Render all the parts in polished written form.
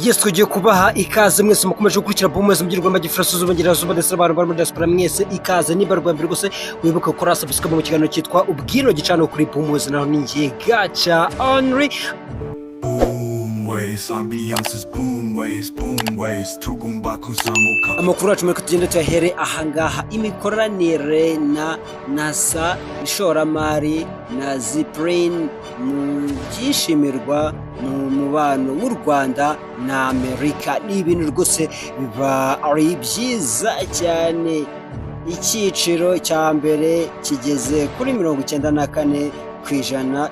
Yes, tugiye kubaha ikaze mwese mukomeje gukurikira Boomers mbyirwa magifraso z'ubungirazuba ndetse abantu bari muri diaspora mwese ikaze niba rwambere gusa wibuka gukora subscribe mu kiganiro cyitwa ubwiro gicano kuri Boomers naho ninjye Gacha Henry. Ambiances boomways tugumbaku zamuka. Amakuru yacu muri kugenda tuyahere ahangaha imikoranire na NASA ishoramari na Zipline mu byishimirwa mu mubano w'u Rwanda na Amerika ni ibintu rwose biba ari byiza cyane. Icyiciro cya mbere kigeze kuri 94%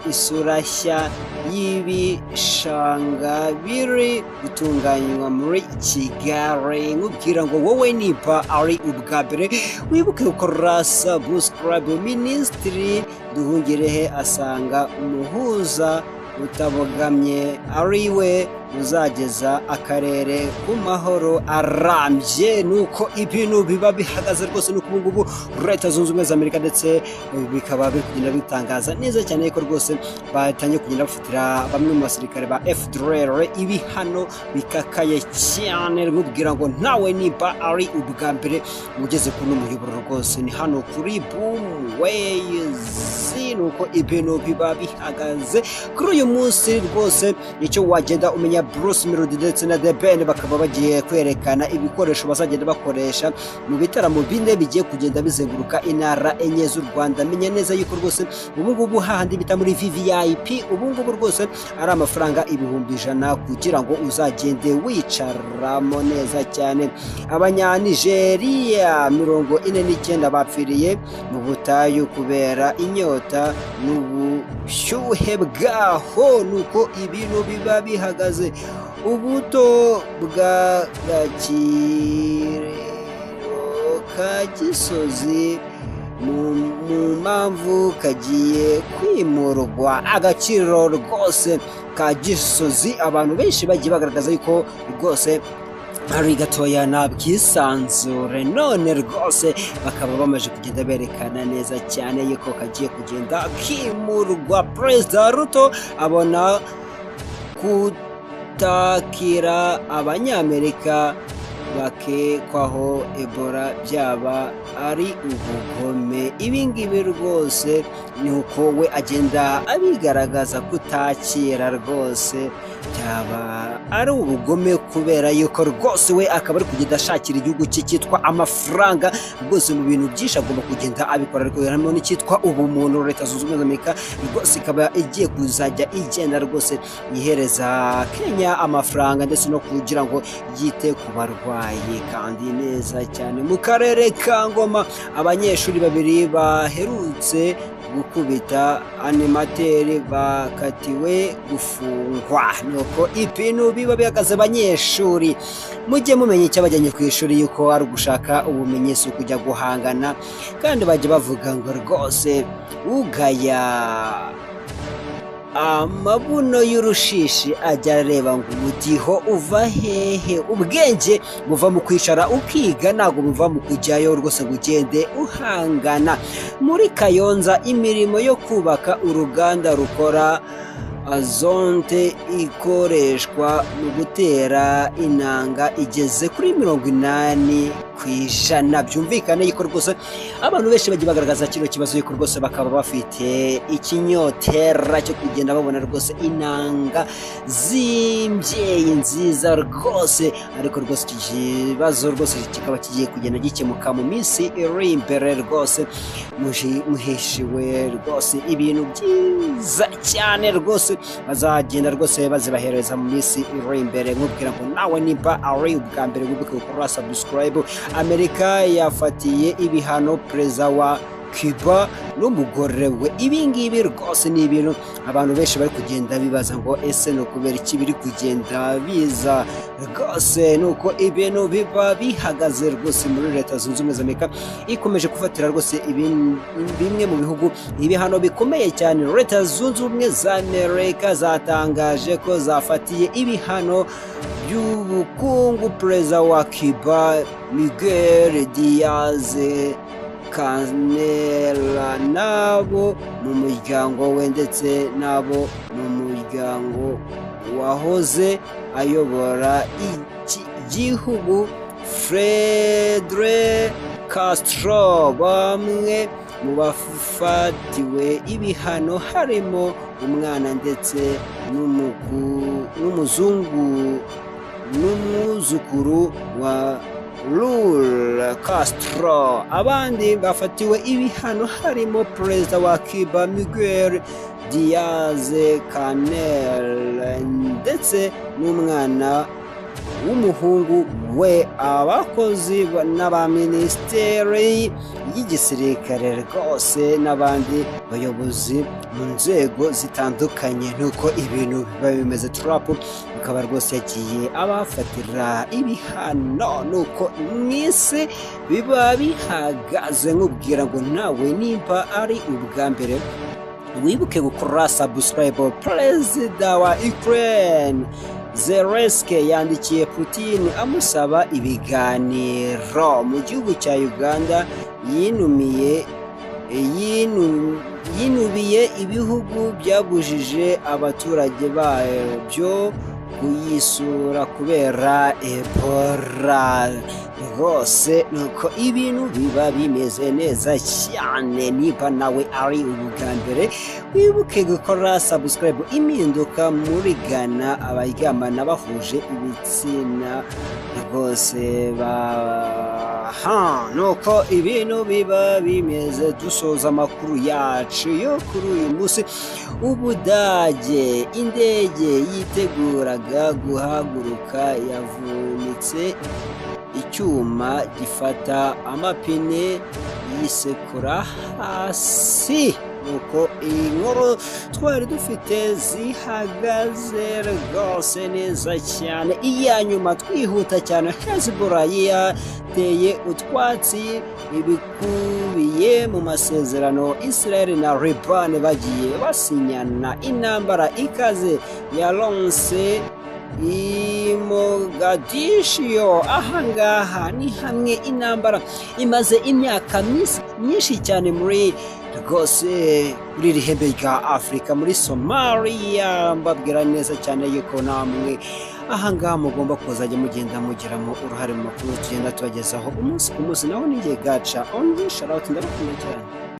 isura nshya y'ibishanga biri gutunganywa muri Kigali. Nkubwira ngo wowe niba ari ubwa mbere wibuke gukora subscribe. Minisitiri Nduhungirehe asanga umuhuza utabogamye ari we uzageza akarere ku mahoro arambye. Nuko ibintu biba bihagaze rwose nuko ubungubu Leta Zunze Ubumwe za Amerika ndetse bikaba biri kugenda bitangaza neza cyane ko rwose batangiye kugenda bafatira bamwe mu basirikare ba FDLR ibihano bikakaye cyane. Nkubwira ngo nawe niba ari ubwa mbere ugeze kuri umuyoboro rwose ni hano kuri Boomways. Nuko ibintu biba bihagaze kuri uyu munsi rwose icyo wagenda umenya Bruce Melody ndetse na The Ben bakaba bagiye kwerekana ibikoresho bazagenda bakoresha mu bitaramo bine bigiye kugenda bizenguruka intara enye z'u Rwanda. Menya neza yuko rwose ubungubu hahandi bita muri VVIP ubungubu rwose ari amafaranga 100,000 kugira ngo uzagende wicaramo neza cyane. Abanyanigeria 49 bapfiriye mu butayu kubera inyota n'ubushyuhe bwaho. Nuko ibintu biba bihagaze. Ubuto bwa Gakiriro ka Gisozi mu mpamvu kagiye kwimurwa. Agaciro rwose ka Gisozi abantu benshi bagiye bagaragaza yuko rwose ari gatoya na bwisanzure, none rwose bakaba bamaze kugenda berekana neza cyane yuko kagiye kugenda kimurwa. Perezida Ruto abona kutakira abanyamerika bakekwaho Ebola byaba ari ubugome. Ibingibi rwose ni uko we agenda abigaragaza kutakira rwose byaba ari ubugome kubera yuko rwose we akaba ari kugenda ashakira igihugu cye cyitwa amafaranga rwose mu bintu byinshi agomba kugenda abikora. Ariko harimo n'icyitwa ubumuntu. Leta Zunze Ubumwe za Amerika rwose ikaba igiye kuzajya igenda rwose yihereza Kenya amafaranga ndetse no kugira ngo yite ku barwayi kandi neza cyane. Mu karere ka Ngoma abanyeshuri babiri baherutse gukubita animateri bakatiwe gufungwa. Nuko ibintu biba bihagaze. Abanyeshuri mujye mumenya icyabajyanye ku ishuri yuko ari ugushaka ubumenyi si kujya guhangana, kandi bajya bavuga ngo rwose ugaya amabuno y'urushishi ajya areba ngo umudiho uva hehe. Ubwenge buva mu kwicara ukiga, ntabwo buva mu kujyayo rwose ngo ugende uhangana. Muri Kayonza imirimo yo kubaka uruganda rukora azonte ikoreshwa mu gutera inanga igeze kuri 80%. Byumvikane yuko rwose abantu benshi bagiye bagaragaza kino kibazo yuko rwose bakaba bafite ikinyotera cyo kugenda babona rwose inanga z'imbyeyi nziza rwose. Ariko rwose iki kibazo rwose kikaba kigiye kugenda gikemuka mu minsi iri imbere. Rwose muhishiwe rwose ibintu byiza cyane rwose bazagenda rwose bazibahereza mu minsi iri imbere. Nkubwira ngo nawe niba ari ubwa mbere wibuke gukora subscribe. Amerika yafatiye ibihano perezida wa Cuba n'umugore we. Ibingibi rwose ni ibintu abantu benshi bari kugenda bibaza ngo ese no kubera iki biri kugenda biza rwose. Nuko ibintu biba bihagaze rwose muri Leta Zunze Ubumwe za Amerika ikomeje kufatira rwose bimwe mu bihugu ibihano bikomeye cyane. Leta Zunze Ubumwe za Amerika zatangaje ko zafatiye ibihano by'ubukungu perezida wa Cuba Miguel Diaz Canela nabo mu muryango we ndetse nabo mu muryango wahoze ayobora iki gihugu Fidel Castro. Bamwe mu bafatiwe ibihano harimo umwana ndetse n'umwuzukuru wa Raul Castro. Abandi bafatiwe ibihano harimo perezida wa Cuba Miguel Diaz-Canel ndetse n'umwana w'umuhungu we. Abakozi n'abaminisiteri y'igisirikare rwose n'abandi bayobozi mu nzego zitandukanye. Nuko ibintu biba bimeze. Trump akaba rwose yagiye abafatira ibihano. Nuko mw'isi biba bihagaze. nkubwira ngo nawe nimba ari ubwa mbere wibuke gukora subscribe. Perezida wa Ukraine Zelensky yandikiye Putin amusaba ibiganiro. Mu gihugu cya Uganda yinubiye ibihugu byabujije abaturage babyo kuyisura kubera Ebola. Rwose nuko ibintu biba bimeze neza cyane. niba nawe ari ubwa mbere wibuke gukora subscribe. Impinduka muri Ghana abaryamana bahuje ibitsina rwose nuko ibintu biba bimeze. Dusoza amakuru yacu yo kuri uyu munsi. Ubudage, indege yiteguraga guhaguruka yavunitse icyuma gifata amapine yisekura hasi. nuko inkuru twari dufite zihagaze rwose neza cyane. iya nyuma twihuta cyane. Hezbollah yateye utwatsi ibikubiye mu masezerano Israel na Lebanon bagiye basinyana. Intambara ikaze yaronse Mogadishu. ahangaha ni hamwe intambara imaze imyaka myinshi cyane muri rwose kuri iri hembe rya Afurika muri Somalia. mbabwira neza cyane yuko namwe ahangaha mugomba kuzajya mugenda mugiramo uruhare mu makuru tugenda tubagezaho umunsi ku munsi. naho ninjye Gaca Only. Shout out, ndabakunda cyane.